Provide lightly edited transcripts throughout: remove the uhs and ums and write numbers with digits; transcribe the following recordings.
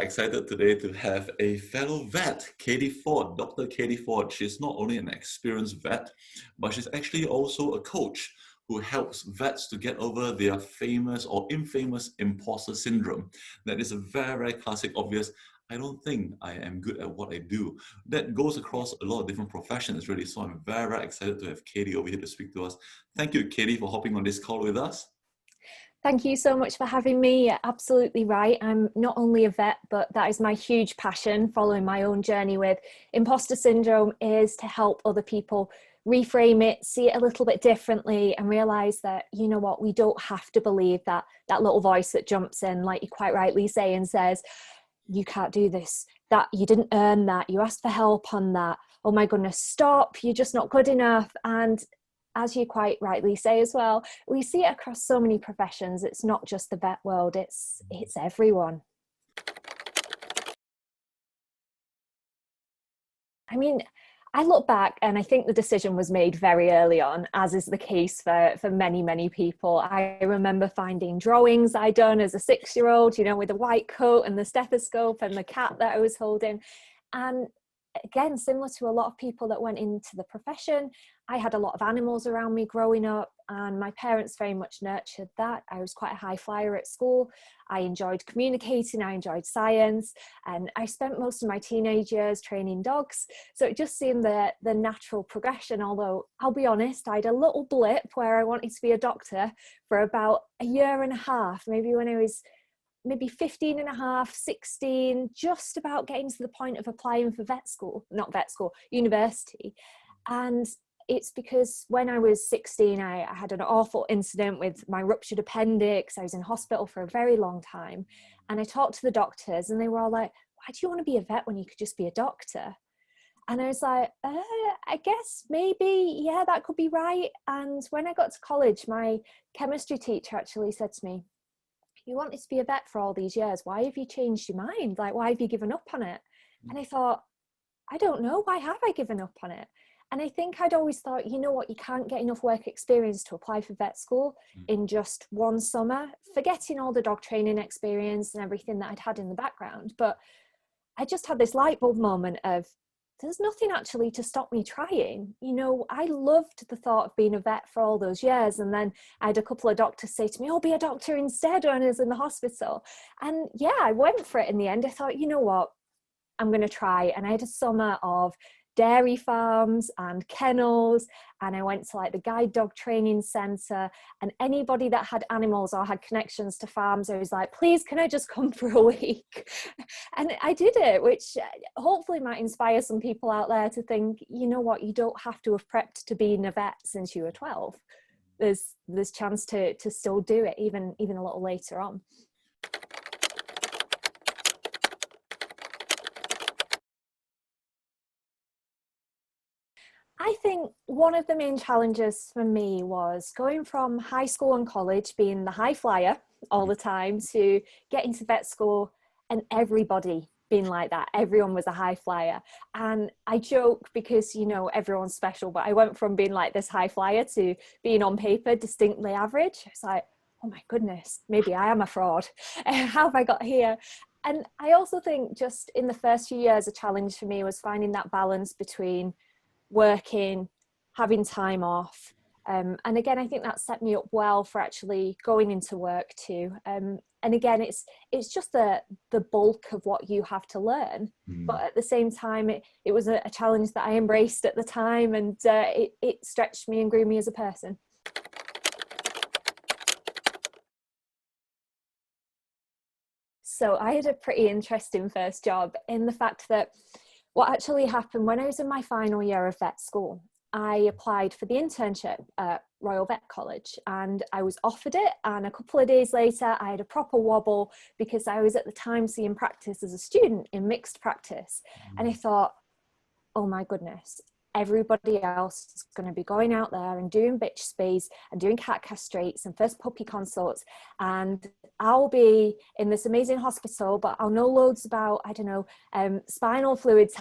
excited today to have a fellow vet, Katie Ford, Dr. Katie Ford. She's not only an experienced vet, but she's actually also a coach who helps vets to get over their famous or infamous imposter syndrome. That is a very, very classic, obvious, I don't think I am good at what I do. That goes across a lot of different professions, really. So I'm very, very excited to have Katie over here to speak to us. Thank you, Katie, for hopping on this call with us. Thank you so much for having me. You're absolutely right. I'm not only a vet, but that is my huge passion following my own journey with imposter syndrome, is to help other people reframe it, see it a little bit differently, and realize that, you know what, we don't have to believe that little voice that jumps in, like you quite rightly say, and says, you can't do this, that you didn't earn that, you asked for help on that, oh my goodness, stop, you're just not good enough. And as you quite rightly say as well, we see it across so many professions. It's not just the vet world, it's everyone. I mean, I look back and I think the decision was made very early on, as is the case for many, many people. I remember finding drawings I'd done as a 6-year-old, you know, with a white coat and the stethoscope and the cat that I was holding. And again, similar to a lot of people that went into the profession, I had a lot of animals around me growing up, and my parents very much nurtured that. I was quite a high flyer at school. I enjoyed communicating, I enjoyed science, and I spent most of my teenage years training dogs. So it just seemed the natural progression, although I'll be honest, I had a little blip where I wanted to be a doctor for about a year and a half, maybe when I was 15 and a half, 16, just about getting to the point of applying for university. And it's because when I was 16, I had an awful incident with my ruptured appendix. I was in hospital for a very long time. And I talked to the doctors and they were all like, why do you want to be a vet when you could just be a doctor? And I was like, I guess maybe, yeah, that could be right. And when I got to college, my chemistry teacher actually said to me, you wanted to be a vet for all these years. Why have you changed your mind? Like, why have you given up on it? And I thought, I don't know. Why have I given up on it? And I think I'd always thought, you know what, you can't get enough work experience to apply for vet school in just one summer, forgetting all the dog training experience and everything that I'd had in the background. But I just had this light bulb moment of, there's nothing actually to stop me trying. You know, I loved the thought of being a vet for all those years. And then I had a couple of doctors say to me, oh, be a doctor instead when I was in the hospital. And yeah, I went for it in the end. I thought, you know what, I'm going to try. And I had a summer of dairy farms and kennels, and I went to like the guide dog training center, and anybody that had animals or had connections to farms, I was like, please, can I just come for a week? And I did it, which hopefully might inspire some people out there to think, you know what, you don't have to have prepped to be a vet since you were 12. There's chance to still do it even a little later on. I think one of the main challenges for me was going from high school and college being the high flyer all the time to getting to vet school and everybody being like that. Everyone was a high flyer. And I joke because, you know, everyone's special, but I went from being like this high flyer to being on paper distinctly average. It's like, oh my goodness, maybe I am a fraud. How have I got here? And I also think just in the first few years, a challenge for me was finding that balance between working, having time off. And again, I think that set me up well for actually going into work too. And again, it's just the bulk of what you have to learn. But at the same time, it was a challenge that I embraced at the time, and it stretched me and grew me as a person. So I had a pretty interesting first job in the fact that what actually happened when I was in my final year of vet school, I applied for the internship at Royal Vet College and I was offered it. And a couple of days later, I had a proper wobble because I was at the time seeing practice as a student in mixed practice. And I thought, oh my goodness, everybody else is going to be going out there and doing bitch spays and doing cat castrates and first puppy consults, and I'll be in this amazing hospital, but I'll know loads about, I don't know, spinal fluid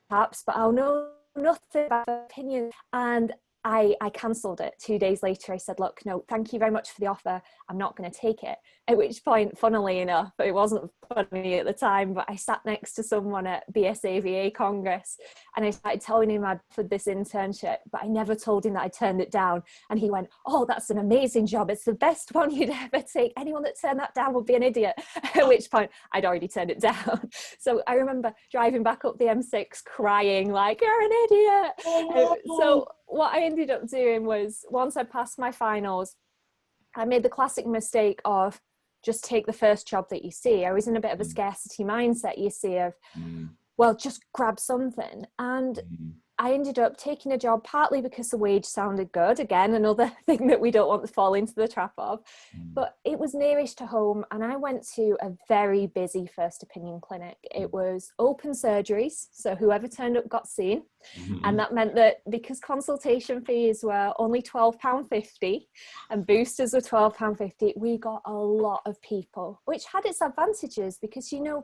taps, but I'll know nothing about opinions. And I cancelled it 2 days later. I said, look, no, thank you very much for the offer. I'm not going to take it. At which point, funnily enough, it wasn't funny at the time, but I sat next to someone at BSAVA Congress and I started telling him I'd offered this internship, but I never told him that I turned it down. And he went, oh, that's an amazing job. It's the best one you'd ever take. Anyone that turned that down would be an idiot. At which point, I'd already turned it down. So I remember driving back up the M6 crying like, you're an idiot. So what I ended up doing was, once I passed my finals, I made the classic mistake of just take the first job that you see. I was in a bit of a scarcity mindset, you see, of, well, just grab something. And I ended up taking a job partly because the wage sounded good. Again, another thing that we don't want to fall into the trap of. But it was nearest to home, and I went to a very busy first opinion clinic. It was open surgeries, so whoever turned up got seen. And that meant that because consultation fees were only £12.50 and boosters were £12.50, we got a lot of people, which had its advantages because, you know,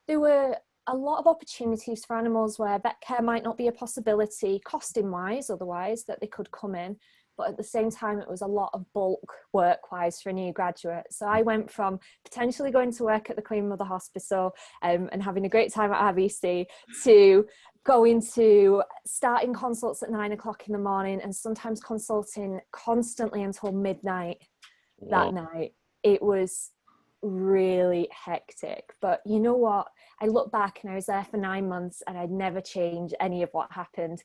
there were a lot of opportunities for animals where vet care might not be a possibility costing wise otherwise, that they could come in, but at the same time it was a lot of bulk work wise for a new graduate. So I went from potentially going to work at the Queen Mother Hospital and having a great time at RBC to going to starting consults at 9 o'clock in the morning and sometimes consulting constantly until midnight that night. It was really hectic, but you know what, I look back and I was there for 9 months and I'd never change any of what happened.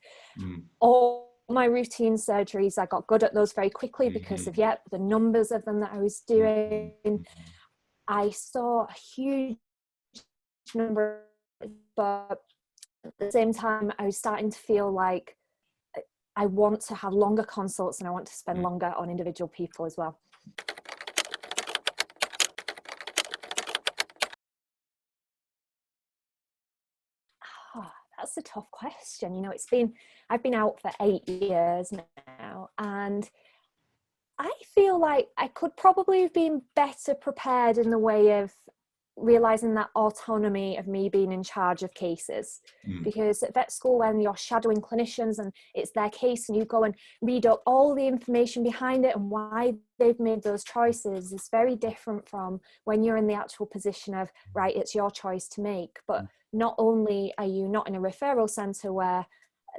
All my routine surgeries, I got good at those very quickly because of the numbers of them that I was doing. I saw a huge number, but at the same time I was starting to feel like I want to have longer consults and I want to spend longer on individual people as well. That's a tough question. You know, I've been out for 8 years now, and I feel like I could probably have been better prepared in the way of realizing that autonomy of me being in charge of cases. Because at vet school, when you're shadowing clinicians and it's their case and you go and read up all the information behind it and why they've made those choices, is very different from when you're in the actual position of, right, it's your choice to make. But not only are you not in a referral center where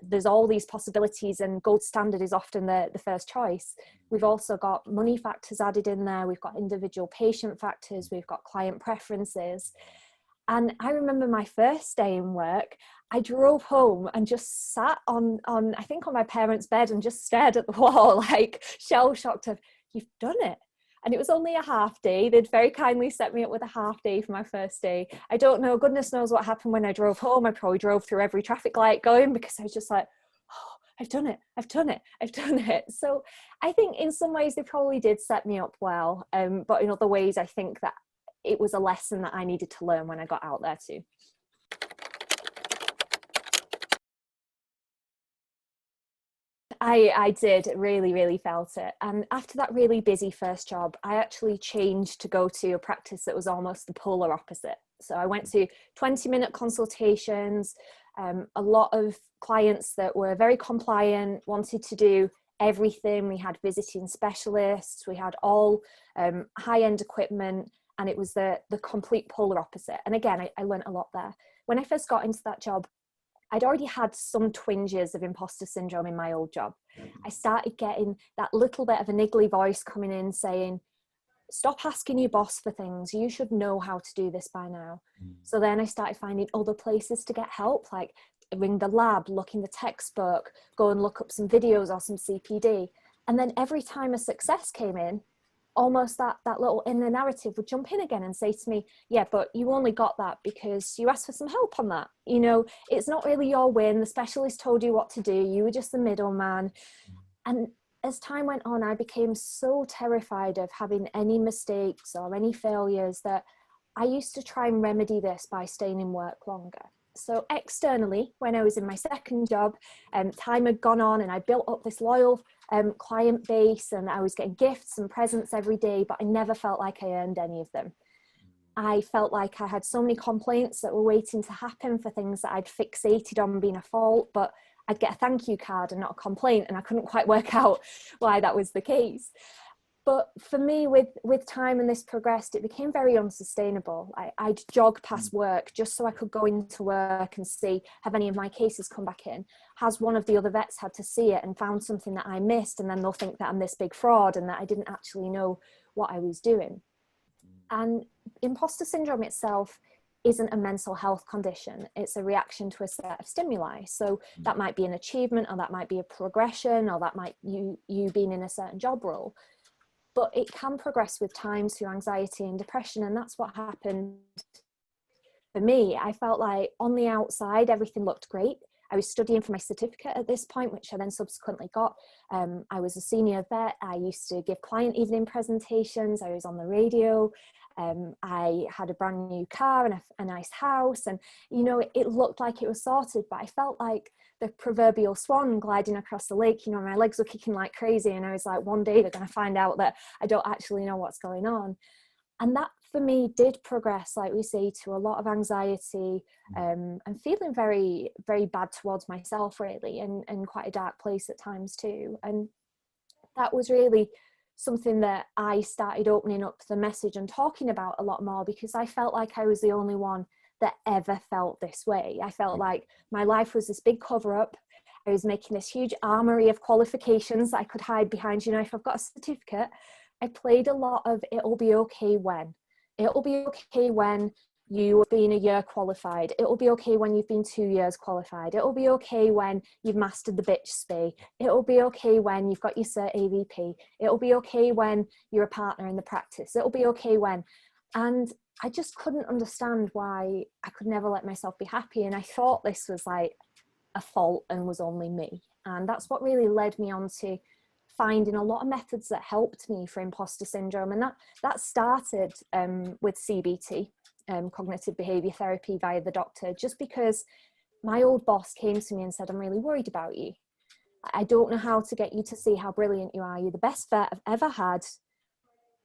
there's all these possibilities and gold standard is often the first choice, we've also got money factors added in there, we've got individual patient factors, we've got client preferences. And I remember my first day in work, I drove home and just sat on I think on my parents' bed and just stared at the wall, like shell-shocked of, you've done it. And it was only a half day. They'd very kindly set me up with a half day for my first day. I don't know, goodness knows what happened when I drove home. I probably drove through every traffic light going, because I was just like, oh, I've done it, I've done it, I've done it. So I think in some ways they probably did set me up well. But in other ways, I think that it was a lesson that I needed to learn when I got out there too. I did, really felt it. And after that really busy first job, I actually changed to go to a practice that was almost the polar opposite. So I went to 20-minute consultations, a lot of clients that were very compliant, wanted to do everything. We had visiting specialists, we had all high-end equipment, and it was the complete polar opposite. And again, I learned a lot there. When I first got into that job, I'd already had some twinges of imposter syndrome in my old job. I started getting that little bit of a niggly voice coming in saying, stop asking your boss for things. You should know how to do this by now. So then I started finding other places to get help, like ring the lab, look in the textbook, go and look up some videos or some CPD. And then every time a success came in, almost that little inner narrative would jump in again and say to me, yeah, but you only got that because you asked for some help on that. You know, it's not really your win. The specialist told you what to do. You were just the middleman. And as time went on, I became so terrified of having any mistakes or any failures that I used to try and remedy this by staying in work longer. So externally, when I was in my second job, time had gone on and I built up this loyal client base, and I was getting gifts and presents every day, but I never felt like I earned any of them. I felt like I had so many complaints that were waiting to happen for things that I'd fixated on being a fault, but I'd get a thank you card and not a complaint, and I couldn't quite work out why that was the case. But for me, with time and this progressed, it became very unsustainable. I'd jog past work just so I could go into work and see, have any of my cases come back in? Has one of the other vets had to see it and found something that I missed? And then they'll think that I'm this big fraud and that I didn't actually know what I was doing. And imposter syndrome itself isn't a mental health condition. It's a reaction to a set of stimuli. So that might be an achievement, or that might be a progression, or that might you being in a certain job role. But it can progress with time through anxiety and depression. And that's what happened for me. I felt like on the outside, everything looked great. I was studying for my certificate at this point, which I then subsequently got. I was a senior vet. I used to give client evening presentations. I was on the radio. I had a brand new car and a nice house. And, you know, it looked like it was sorted, but I felt like the proverbial swan gliding across the lake. You know, my legs were kicking like crazy. And I was like, one day they're going to find out that I don't actually know what's going on. And that for me did progress, like we say, to a lot of anxiety and feeling very, very bad towards myself, really, and quite a dark place at times too. And that was really something that I started opening up the message and talking about a lot more, because I felt like I was the only one that ever felt this way. I felt like my life was this big cover up. I was making this huge armory of qualifications that I could hide behind. You know, if I've got a certificate, I played a lot of it'll be okay when. It'll be okay when you've been a year qualified. It'll be okay when you've been 2 years qualified. It'll be okay when you've mastered the bitch spay. It'll be okay when you've got your Cert AVP. It'll be okay when you're a partner in the practice. It'll be okay when. And I just couldn't understand why I could never let myself be happy. And I thought this was like a fault and was only me. And that's what really led me on to finding a lot of methods that helped me for imposter syndrome. And that started with CBT, cognitive behavior therapy, via the doctor, just because my old boss came to me and said, I'm really worried about you. I don't know how to get you to see how brilliant you are. You're the best vet I've ever had,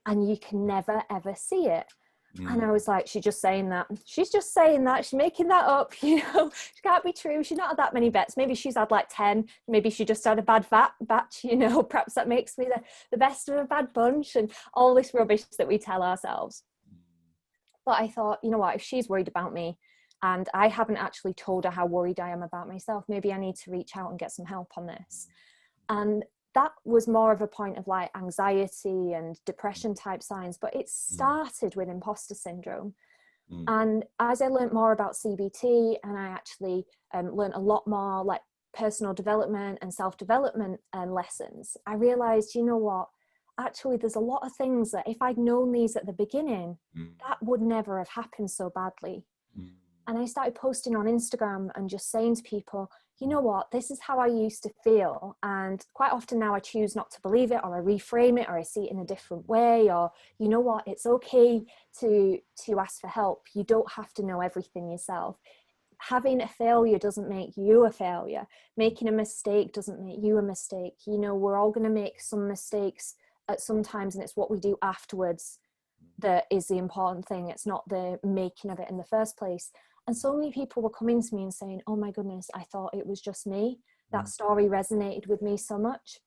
and you can never, ever see it. And I was like, she's just saying that. She's just saying that. She's making that up. You know, it can't be true. She's not had that many vets. Maybe she's had like 10. Maybe she just had a bad batch, you know, perhaps that makes me the best of a bad bunch, and all this rubbish that we tell ourselves. But I thought, you know what, if she's worried about me and I haven't actually told her how worried I am about myself, maybe I need to reach out and get some help on this. And that was more of a point of like anxiety and depression type signs, but it started with imposter syndrome. And as I learned more about CBT, and I actually learned a lot more like personal development and self-development lessons, I realized, you know what, actually there's a lot of things that if I'd known these at the beginning, that would never have happened so badly. And I started posting on Instagram and just saying to people, you know what, this is how I used to feel. And quite often now I choose not to believe it, or I reframe it, or I see it in a different way, or you know what, it's okay to ask for help. You don't have to know everything yourself. Having a failure doesn't make you a failure. Making a mistake doesn't make you a mistake. You know, we're all going to make some mistakes at some times, and it's what we do afterwards that is the important thing. It's not the making of it in the first place. And so many people were coming to me and saying, oh my goodness, I thought it was just me. That story resonated with me so much.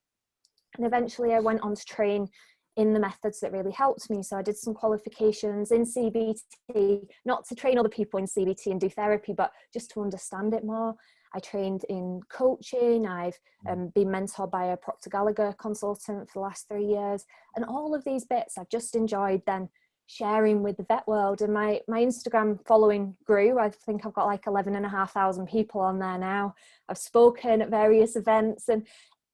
And eventually I went on to train in the methods that really helped me. So I did some qualifications in CBT, not to train other people in CBT and do therapy, but just to understand it more. I trained in coaching. I've been mentored by a Proctor Gallagher consultant for the last 3 years. And all of these bits I've just enjoyed then sharing with the vet world. And my Instagram following grew. I think I've got like 11,500 people on there now. I've spoken at various events, and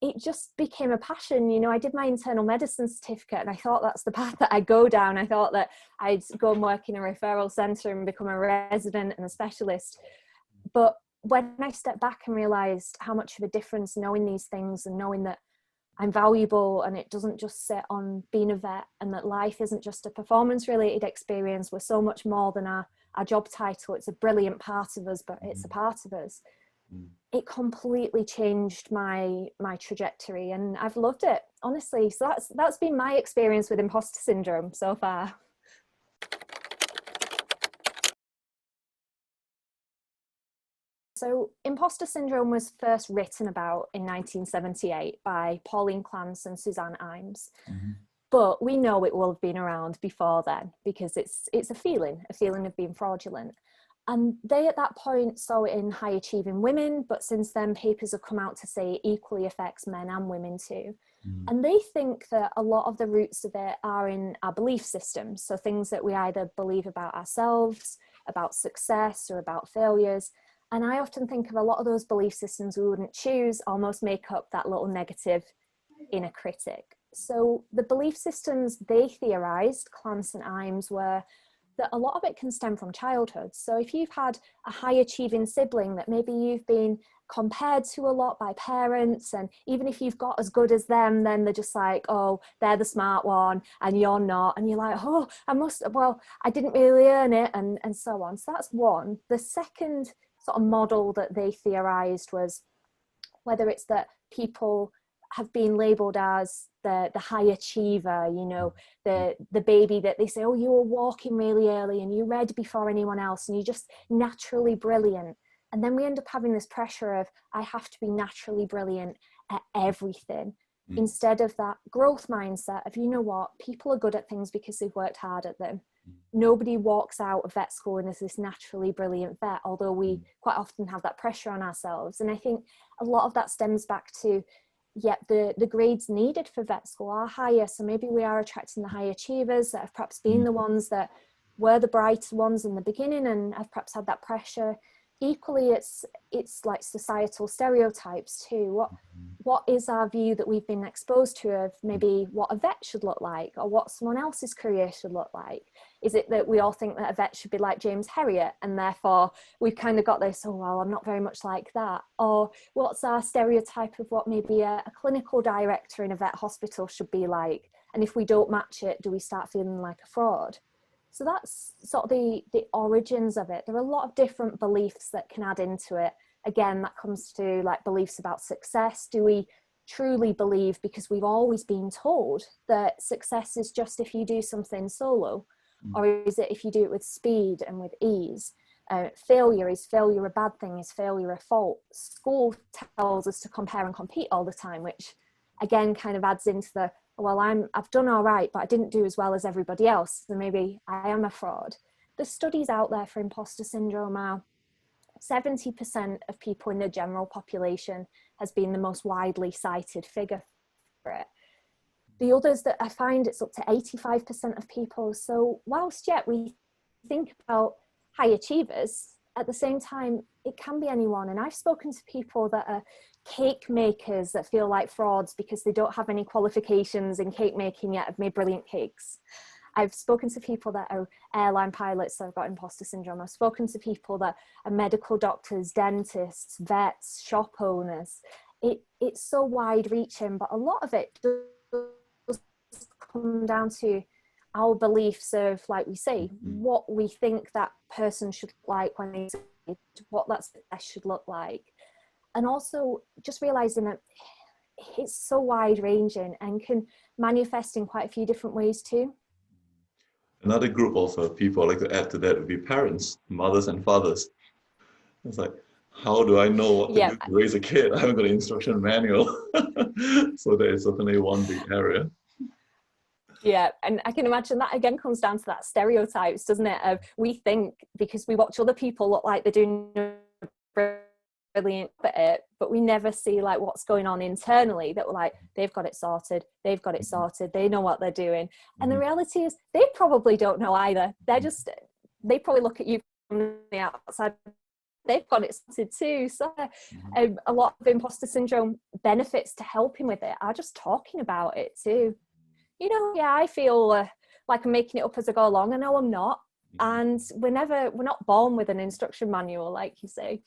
it just became a passion. You know, I did my internal medicine certificate, and I thought that's the path that I'd go down. I thought that I'd go and work in a referral centre and become a resident and a specialist. But when I stepped back and realised how much of a difference knowing these things and knowing that I'm valuable and it doesn't just sit on being a vet, and that life isn't just a performance related experience, we're so much more than our job title. It's a brilliant part of us, but it's a part of us. It completely changed my trajectory, and I've loved it, honestly. So that's been my experience with imposter syndrome so far. So imposter syndrome was first written about in 1978 by Pauline Clance and Suzanne Imes. Mm-hmm. But we know it will have been around before then, because it's a feeling of being fraudulent. And they at that point saw it in high achieving women, but since then papers have come out to say it equally affects men and women too. Mm-hmm. And they think that a lot of the roots of it are in our belief systems. So things that we either believe about ourselves, about success, or about failures. And I often think of a lot of those belief systems we wouldn't choose almost make up that little negative inner critic. So the belief systems they theorized, Clance and Imes, were that a lot of it can stem from childhood. So if you've had a high achieving sibling that maybe you've been compared to a lot by parents, and even if you've got as good as them, then they're just like, oh, they're the smart one and you're not, and you're like, oh, I didn't really earn it, and so on. So that's one. The second sort of model that they theorized was whether it's that people have been labeled as the high achiever, you know, the baby that they say, oh, you were walking really early and you read before anyone else and you're just naturally brilliant. And then we end up having this pressure of, I have to be naturally brilliant at everything, instead of that growth mindset of, you know what, people are good at things because they've worked hard at them. Nobody walks out of vet school and is this naturally brilliant vet, although we quite often have that pressure on ourselves. And I think a lot of that stems back to, the grades needed for vet school are higher. So maybe we are attracting the high achievers that have perhaps been the ones that were the brighter ones in the beginning and have perhaps had that pressure. Equally, it's like societal stereotypes too. What is our view that we've been exposed to of maybe what a vet should look like, or what someone else's career should look like? Is it that we all think that a vet should be like James Herriot, and therefore we've kind of got this, oh, well, I'm not very much like that? Or what's our stereotype of what maybe a clinical director in a vet hospital should be like? And if we don't match it, do we start feeling like a fraud? So that's sort of the origins of it. There are a lot of different beliefs that can add into it. Again, that comes to like beliefs about success. Do we truly believe, because we've always been told that success is just if you do something solo, or is it if you do it with speed and with ease? Failure, is failure a bad thing? Is failure a fault? School tells us to compare and compete all the time, which again kind of adds into the, well, I've done all right, but I didn't do as well as everybody else, so maybe I am a fraud. The studies out there for imposter syndrome are 70% of people in the general population has been the most widely cited figure for it. The others that I find, it's up to 85% of people. So whilst yet we think about high achievers, at the same time, it can be anyone. And I've spoken to people that are cake makers that feel like frauds because they don't have any qualifications in cake making yet have made brilliant cakes. I've spoken to people that are airline pilots that have got imposter syndrome. I've spoken to people that are medical doctors, dentists, vets, shop owners. It's so wide reaching, but a lot of it does come down to our beliefs of, like we say, what we think that person should like when they what that success should look like. And also just realizing that it's so wide ranging and can manifest in quite a few different ways too. Another group of people I'd like to add to that would be parents, mothers and fathers. It's like, how do I know what to do to raise a kid? I haven't got an instruction manual. So there is certainly one big area. Yeah, and I can imagine that again comes down to that stereotypes, doesn't it? Of we think because we watch other people look like they're doing brilliant at it, but we never see like what's going on internally, that we're like, they've got it sorted, they know what they're doing. And the reality is they probably don't know either. They probably look at you from the outside, they've got it sorted too. So a lot of imposter syndrome benefits to helping with it are just talking about it too. You know, yeah, I feel like I'm making it up as I go along. I know I'm not. And we're not born with an instruction manual, like you say.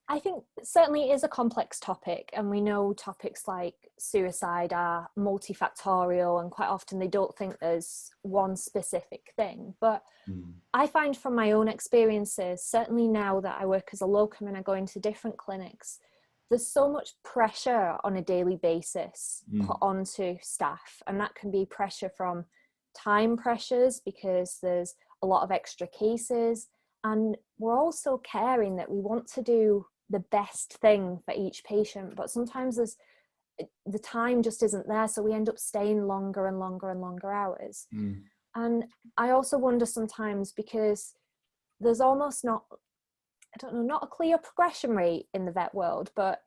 I think certainly it is a complex topic, and we know topics like suicide are multifactorial, and quite often they don't think there's one specific thing. But I find from my own experiences, certainly now that I work as a locum and I go into different clinics, there's so much pressure on a daily basis put onto staff, and that can be pressure from time pressures because there's a lot of extra cases, and we're also caring that we want to do the best thing for each patient, but sometimes the time just isn't there, so we end up staying longer and longer and longer hours. And I also wonder sometimes, because there's almost not, I don't know, not a clear progression rate in the vet world, but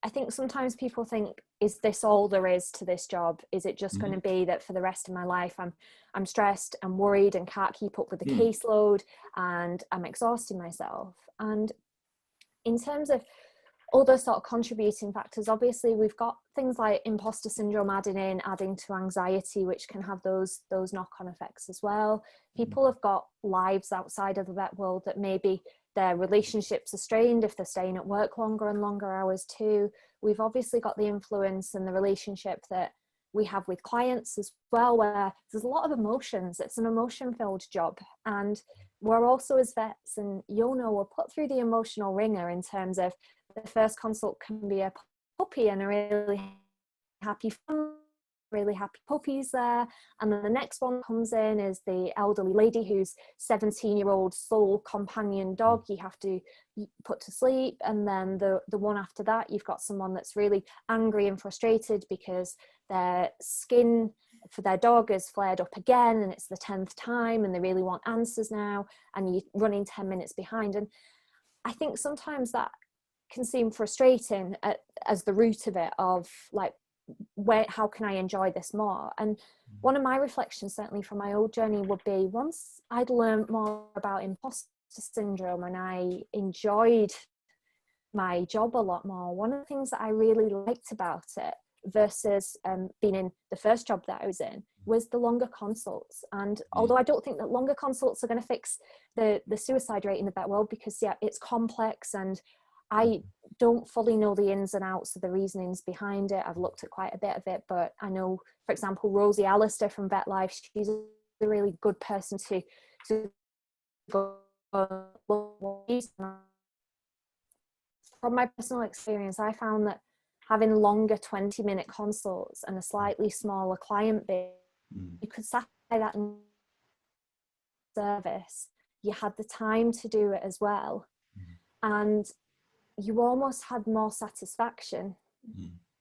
I think sometimes people think, is this all there is to this job? Is it just going to be that for the rest of my life I'm stressed and worried and can't keep up with the caseload and I'm exhausting myself? And in terms of other sort of contributing factors, obviously we've got things like imposter syndrome adding to anxiety, which can have those knock-on effects as well. People have got lives outside of the vet world that maybe their relationships are strained if they're staying at work longer and longer hours too. We've obviously got the influence and the relationship that we have with clients as well, where there's a lot of emotions. It's an emotion-filled job, and we're also, as vets, and you'll know, we're put through the emotional ringer in terms of the first consult can be a puppy and a really happy family, really happy puppies there, and then the next one comes in is the elderly lady whose 17-year-old sole companion dog you have to put to sleep, and then the one after that you've got someone that's really angry and frustrated because their skin for their dog has flared up again and it's the 10th time and they really want answers now, and you're running 10 minutes behind. And I think sometimes that can seem frustrating as the root of it, of like, how can I enjoy this more? And one of my reflections, certainly from my old journey, would be, once I'd learned more about imposter syndrome and I enjoyed my job a lot more, one of the things that I really liked about it versus being in the first job that I was in was the longer consults. And although I don't think that longer consults are going to fix the suicide rate in the vet world, because it's complex and I don't fully know the ins and outs of the reasonings behind it. I've looked at quite a bit of it, but I know, for example, Rosie Allister from Vet Life, she's a really good person to go. From my personal experience, I found that having longer 20-minute consults and a slightly smaller client base, you could satisfy that in service. You had the time to do it as well. And you almost had more satisfaction,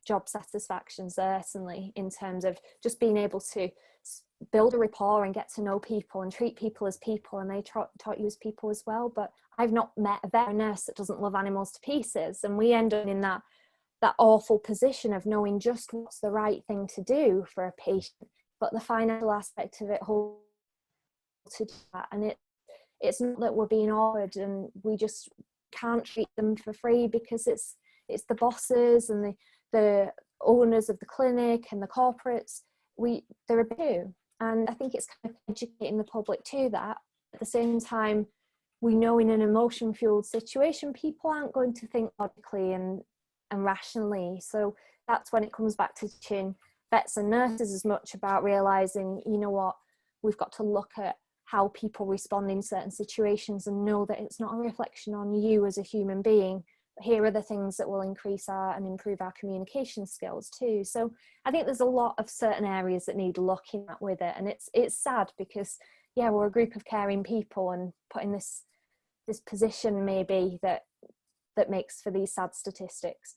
job satisfaction, certainly, in terms of just being able to build a rapport and get to know people and treat people as people, and they taught you as people as well. But I've not met a vet nurse that doesn't love animals to pieces, and we end up in that awful position of knowing just what's the right thing to do for a patient, but the financial aspect of it holds to that. And it's not that we're being ordered and we just can't treat them for free, because it's the bosses and the owners of the clinic and the corporates, they're a bit, and I think it's kind of educating the public to that. At the same time, we know in an emotion fueled situation people aren't going to think logically and rationally, so that's when it comes back to teaching vets and nurses as much about realizing, you know what, we've got to look at how people respond in certain situations and know that it's not a reflection on you as a human being. Here are the things that will increase and improve our communication skills too. So I think there's a lot of certain areas that need looking at with it, and it's sad because we're a group of caring people and put in this position maybe that makes for these sad statistics.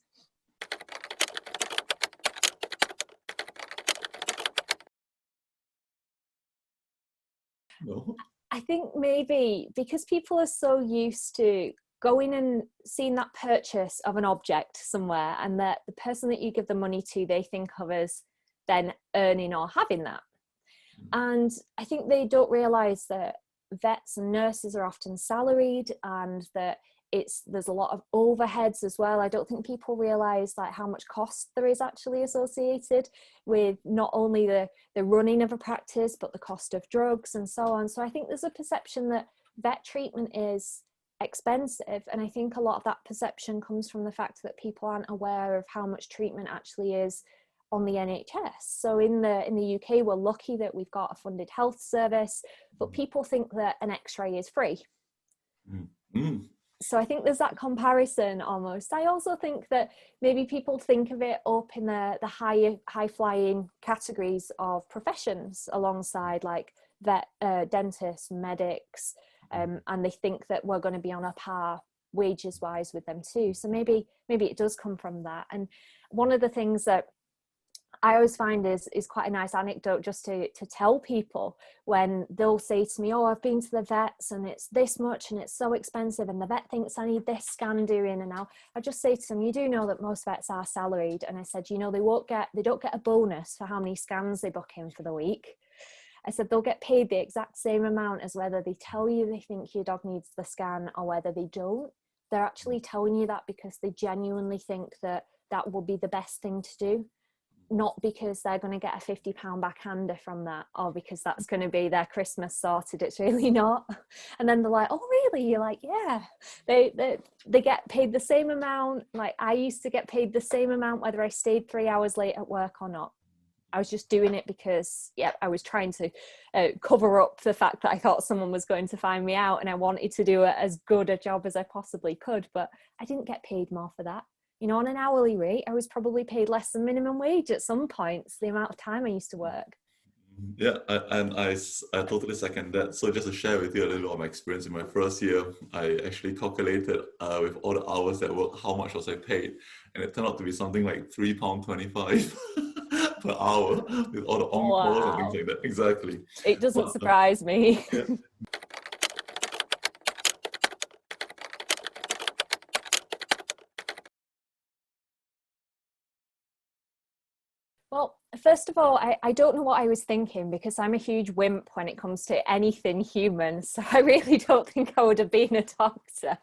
No. I think maybe because people are so used to going and seeing that purchase of an object somewhere, and that the person that you give the money to, they think of as then earning or having that. And I think they don't realize that vets and nurses are often salaried, and that there's a lot of overheads as well. I don't think people realize like how much cost there is actually associated with not only the running of a practice, but the cost of drugs and so on. So I think there's a perception that vet treatment is expensive, and I think a lot of that perception comes from the fact that people aren't aware of how much treatment actually is on the NHS. So in the UK, we're lucky that we've got a funded health service, but people think that an X-ray is free. So I think there's that comparison almost. I also think that maybe people think of it up in the high flying categories of professions alongside like vet, dentists, medics, and they think that we're going to be on a par wages wise with them too. So maybe it does come from that. And one of the things that I always find is quite a nice anecdote just to tell people when they'll say to me, oh, I've been to the vets and it's this much and it's so expensive and the vet thinks I need this scan doing. And I just say to them, you do know that most vets are salaried. And I said, you know, they don't get a bonus for how many scans they book in for the week. I said, they'll get paid the exact same amount as whether they tell you they think your dog needs the scan or whether they don't. They're actually telling you that because they genuinely think that that will be the best thing to do. Not because they're going to get a £50 backhander from that or because that's going to be their Christmas sorted. It's really not. And then they're like, oh really? You're like, yeah. They get paid the same amount. Like I used to get paid the same amount whether I stayed 3 hours late at work or not. I was just doing it because I was trying to cover up the fact that I thought someone was going to find me out and I wanted to do as good a job as I possibly could, but I didn't get paid more for that. You know, on an hourly rate, I was probably paid less than minimum wage at some points, the amount of time I used to work. Yeah, I totally second that. So just to share with you a little bit of my experience in my first year, I actually calculated with all the hours that work, how much was I paid, and it turned out to be something like £3.25 per hour with all the on-calls and things Wow. like that. Exactly. It doesn't But surprise me. yeah. Well, first of all, I don't know what I was thinking because I'm a huge wimp when it comes to anything human. So I really don't think I would have been a doctor.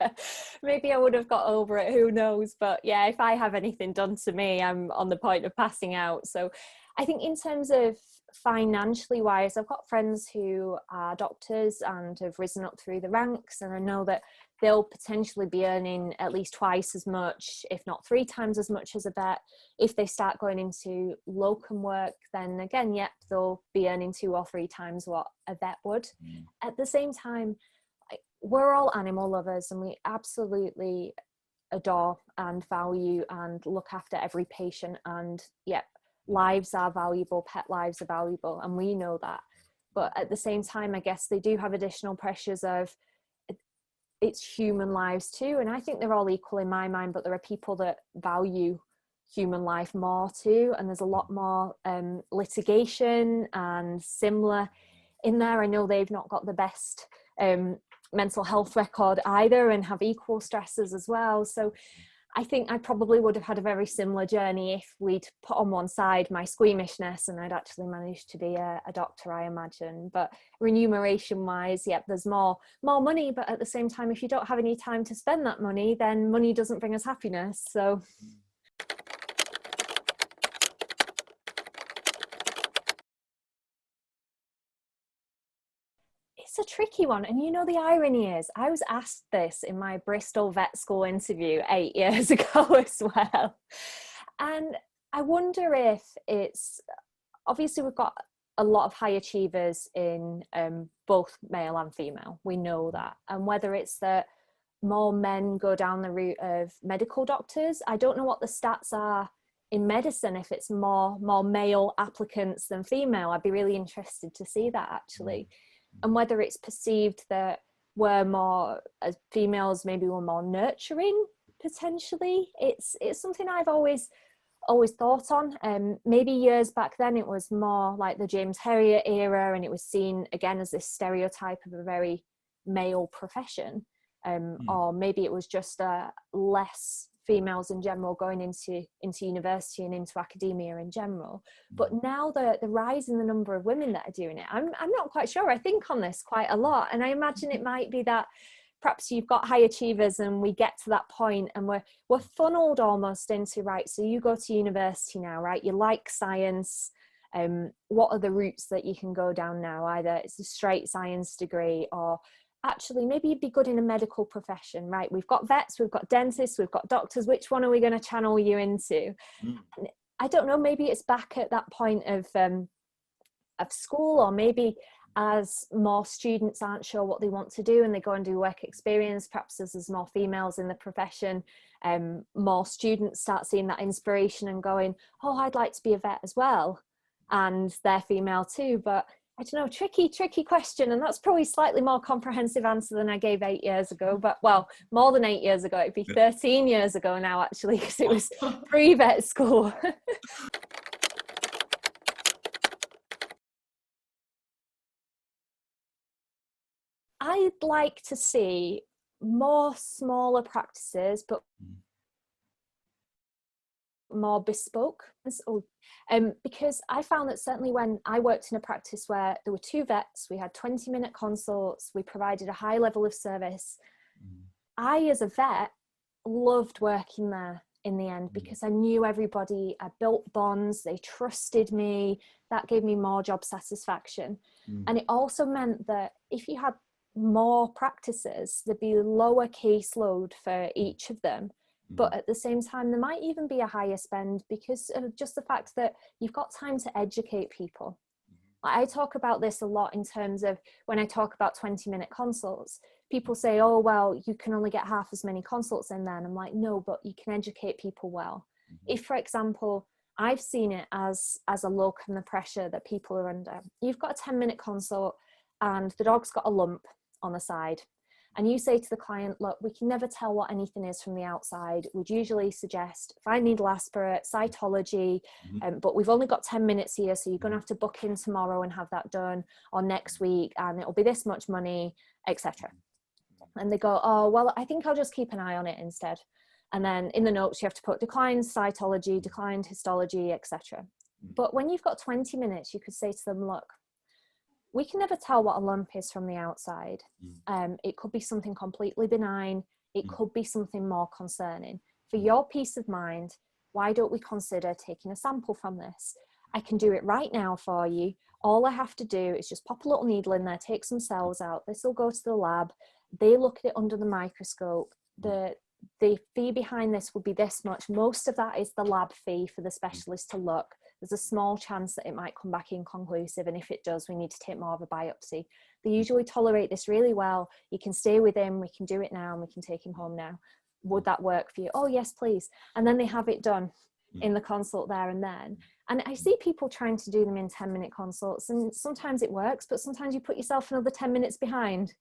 Maybe I would have got over it, who knows? But yeah, if I have anything done to me, I'm on the point of passing out. So I think in terms of financially wise, I've got friends who are doctors and have risen up through the ranks. And I know that they'll potentially be earning at least twice as much, if not 3 times as much as a vet. If they start going into locum work, then again, yep, they'll be earning 2 or 3 times what a vet would. At the same time, we're all animal lovers and we absolutely adore and value and look after every patient. And yep, lives are valuable, pet lives are valuable, and we know that. But at the same time, I guess they do have additional pressures of it's human lives too, and I think they're all equal in my mind, but there are people that value human life more too, and there's a lot more litigation and similar in there. I know they've not got the best mental health record either and have equal stresses as well. So I think I probably would have had a very similar journey if we'd put on one side my squeamishness and I'd actually managed to be a doctor, I imagine. But remuneration wise, yep, there's more money. But at the same time, if you don't have any time to spend that money, then money doesn't bring us happiness. So it's a tricky one. And you know, the irony is I was asked this in my Bristol vet school interview 8 years ago as well. And I wonder if it's, obviously we've got a lot of high achievers in both male and female. We know that. And whether it's that more men go down the route of medical doctors, I don't know what the stats are in medicine, if it's more male applicants than female. I'd be really interested to see that actually. And whether it's perceived that we're more, as females, maybe we're more nurturing potentially. It's something I've always thought on. Maybe years back then it was more like the James Herriot era, and it was seen again as this stereotype of a very male profession. Or maybe it was just less females in general going into university and into academia in general. But now the rise in the number of women that are doing it, I'm not quite sure. I think on this quite a lot, and I imagine it might be that perhaps you've got high achievers and we get to that point and we're funneled almost into, right, so you go to university now, right, you like science, what are the routes that you can go down now? Either it's a straight science degree, or actually maybe you'd be good in a medical profession, right? We've got vets, we've got dentists, we've got doctors, which one are we going to channel you into? I don't know, maybe it's back at that point of school, or maybe as more students aren't sure what they want to do and they go and do work experience, perhaps as there's more females in the profession, more students start seeing that inspiration and going, oh, I'd like to be a vet as well. And they're female too. But I don't know, tricky question. And that's probably slightly more comprehensive answer than I gave 8 years ago. But well, more than 8 years ago, it'd be 13 years ago now, actually, because it was pre-vet school. I'd like to see more smaller practices, but more bespoke. Because I found that certainly when I worked in a practice where there were 2 vets, we had 20-minute consults, we provided a high level of service. I, as a vet, loved working there in the end because I knew everybody, I built bonds, they trusted me, that gave me more job satisfaction. And it also meant that if you had more practices, there'd be lower caseload for each of them. But at the same time, there might even be a higher spend because of just the fact that you've got time to educate people. I talk about this a lot in terms of when I talk about 20-minute consults. People say, oh, well, you can only get half as many consults in there. And I'm like, no, but you can educate people well. If, for example, I've seen it as a locum, the pressure that people are under. You've got a 10-minute consult and the dog's got a lump on the side. And you say to the client, look, we can never tell what anything is from the outside. We'd usually suggest fine needle aspirate, cytology, but we've only got 10 minutes here, so you're going to have to book in tomorrow and have that done, or next week, and it'll be this much money, etc. And they go, oh, well, I think I'll just keep an eye on it instead. And then in the notes, you have to put declined cytology, declined histology, etc. But when you've got 20 minutes, you could say to them, look, we can never tell what a lump is from the outside. It could be something completely benign. It could be something more concerning. For your peace of mind, why don't we consider taking a sample from this? I can do it right now for you. All I have to do is just pop a little needle in there, take some cells out. This will go to the lab. They look at it under the microscope. The fee behind this would be this much. Most of that is the lab fee for the specialist to look. There's a small chance that it might come back inconclusive, and if it does, we need to take more of a biopsy. They usually tolerate this really well. You can stay with him, we can do it now, and we can take him home now. Would that work for you? Oh, yes, please. And then they have it done in the consult there and then. And I see people trying to do them in 10-minute consults, and sometimes it works, but sometimes you put yourself another 10 minutes behind.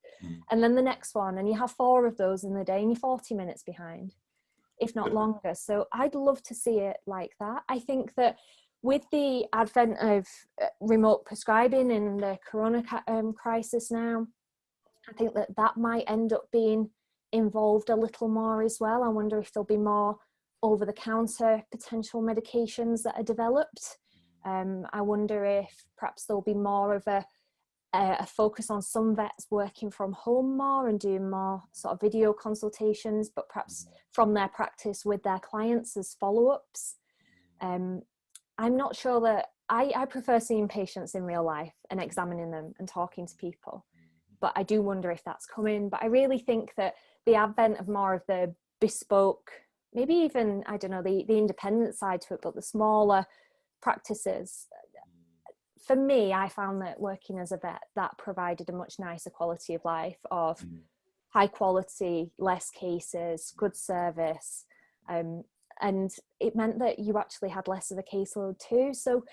And then the next one, and you have 4 of those in the day, and you're 40 minutes behind, if not longer. So I'd love to see it like that. I think that with the advent of remote prescribing and the corona crisis now, I think that might end up being involved a little more as well. I wonder if there'll be more over-the-counter potential medications that are developed. I wonder if perhaps there'll be more of a focus on some vets working from home more and doing more sort of video consultations, but perhaps from their practice with their clients as follow-ups. I'm not sure that I prefer seeing patients in real life and examining them and talking to people, but I do wonder if that's coming. But I really think that the advent of more of the bespoke, maybe even, I don't know, the independent side to it, but the smaller practices, for me, I found that working as a vet, that provided a much nicer quality of life of high quality, less cases, good service, and it meant that you actually had less of a caseload too. So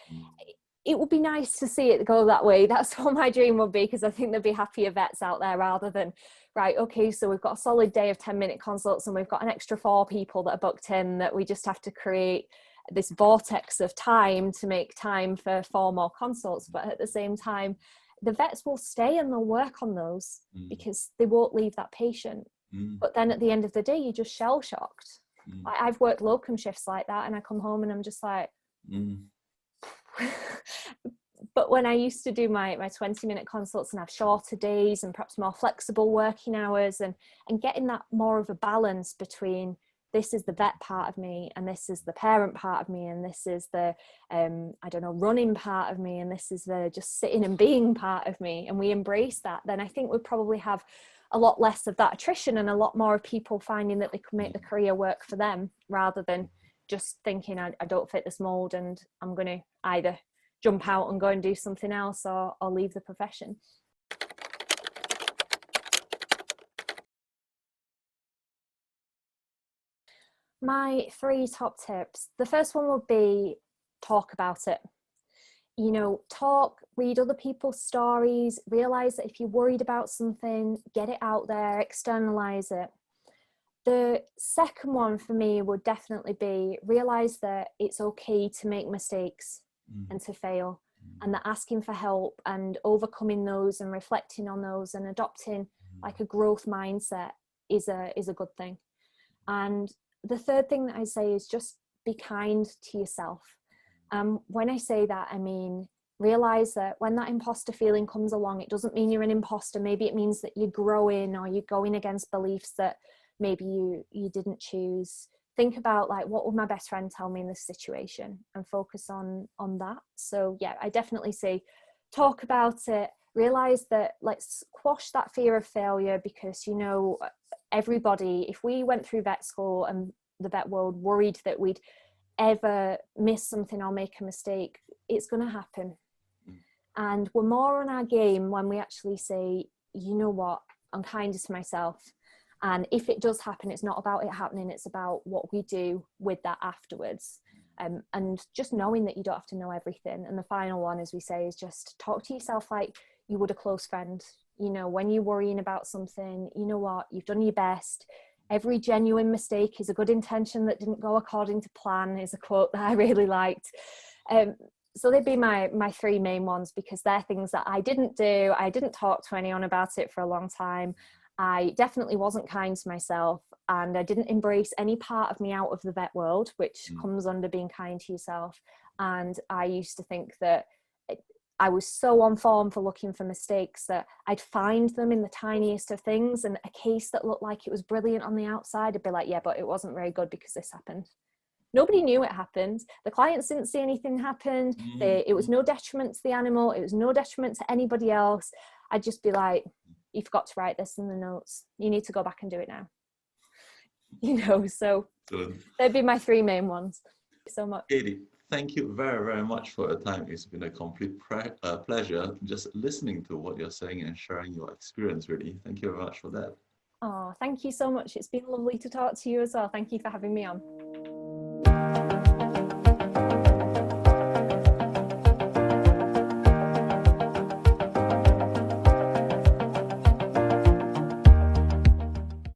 it would be nice to see it go that way. That's what my dream would be, because I think there'd be happier vets out there rather than, right, okay, so we've got a solid day of 10-minute consults and we've got an extra 4 people that are booked in that we just have to create this vortex of time to make time for 4 more consults. But at the same time, the vets will stay and they'll work on those because they won't leave that patient. But then at the end of the day, you're just shell-shocked. I've worked locum shifts like that, and I come home and I'm just like, But when I used to do my 20-minute consults and have shorter days and perhaps more flexible working hours, and getting that more of a balance between this is the vet part of me and this is the parent part of me and this is the I don't know, running part of me and this is the just sitting and being part of me, and we embrace that, then I think we'd probably have a lot less of that attrition and a lot more of people finding that they could make the career work for them rather than just thinking I don't fit this mold and I'm going to either jump out and go and do something else, or leave the profession. My 3 top tips. The first one would be talk about it. You know, talk, read other people's stories, realize that if you're worried about something, get it out there, externalize it. The second one for me would definitely be realize that it's okay to make mistakes and to fail, and that asking for help and overcoming those and reflecting on those and adopting like a growth mindset is a good thing. And the third thing that I say is just be kind to yourself. When I say that, I mean, realize that when that imposter feeling comes along, it doesn't mean you're an imposter. Maybe it means that you're growing, or you're going against beliefs that maybe you didn't choose. Think about, like, what would my best friend tell me in this situation, and focus on that. So yeah, I definitely say talk about it, realize that, let's quash that fear of failure, because, you know, everybody, if we went through vet school and the vet world worried that we'd ever miss something or make a mistake, it's going to happen. And we're more on our game when we actually say, you know what, I'm kinder to myself. And if it does happen, it's not about it happening, it's about what we do with that afterwards. And just knowing that you don't have to know everything. And the final one, as we say, is just talk to yourself like you would a close friend. You know, when you're worrying about something, you know what, you've done your best. Every genuine mistake is a good intention that didn't go according to plan, is a quote that I really liked. So they'd be my 3 main ones, because they're things that I didn't do. I didn't talk to anyone about it for a long time. I definitely wasn't kind to myself, and I didn't embrace any part of me out of the vet world, which comes under being kind to yourself. And I used to think that I was so on form for looking for mistakes that I'd find them in the tiniest of things, and a case that looked like it was brilliant on the outside, I'd be like, yeah, but it wasn't very good because this happened. Nobody knew it happened. The clients didn't see anything happen. It was no detriment to the animal. It was no detriment to anybody else. I'd just be like, you forgot to write this in the notes. You need to go back and do it now. You know, so they'd be my 3 main ones. Thank you so much. Katie, thank you very, very much for your time. It's been a complete pleasure just listening to what you're saying and sharing your experience, really. Thank you very much for that. Oh, thank you so much. It's been lovely to talk to you as well. Thank you for having me on.